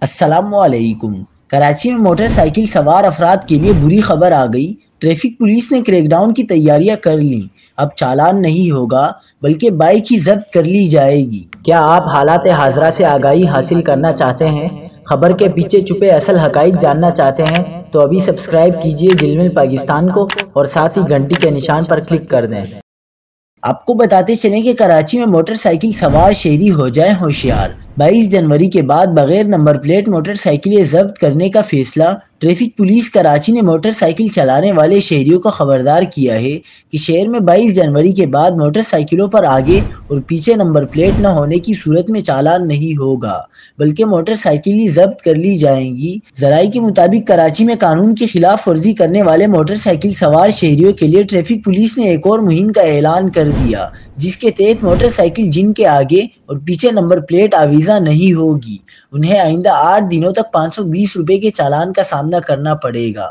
السلام علیکم۔ کراچی میں موٹر سائیکل سوار افراد کے لیے بری خبر آ گئی۔ ٹریفک پولیس نے کریک ڈاؤن کی تیاریاں کر لیں۔ اب چالان نہیں ہوگا بلکہ بائک ہی ضبط کر لی جائے گی۔ کیا آپ حالات حاضرہ سے آگاہی حاصل کرنا چاہتے ہیں؟ خبر کے پیچھے چھپے اصل حقائق جاننا چاہتے ہیں تو ابھی سبسکرائب کیجئے جلمل پاکستان کو اور ساتھ ہی گھنٹی کے نشان پر کلک کر دیں۔ آپ کو بتاتے چلیں کہ کراچی میں موٹر سائیکل سوار شہری ہو جائیں ہوشیار۔ 22 جنوری کے بعد بغیر نمبر پلیٹ موٹر سائیکلیں ضبط کرنے کا فیصلہ۔ ٹریفک پولیس کراچی نے موٹر سائیکل چلانے والے شہریوں کو خبردار کیا ہے کہ شہر میں 22 جنوری کے بعد موٹر سائیکلوں پر آگے اور پیچھے نمبر پلیٹ نہ ہونے کی صورت میں چالان نہیں ہوگا بلکہ موٹر سائیکل ہی ضبط کر لی جائیں گی۔ ذرائع کے مطابق کراچی میں قانون کی خلاف ورزی کرنے والے موٹر سائیکل سوار شہریوں کے لیے ٹریفک پولیس نے ایک اور مہم کا اعلان کر دیا، جس کے تحت موٹر سائیکل جن کے آگے اور پیچھے نمبر پلیٹ آویزاں نہیں ہوگی، انہیں آئندہ 8 دنوں تک 520 روپے کے چالان کا سامنا کرنا پڑے گا۔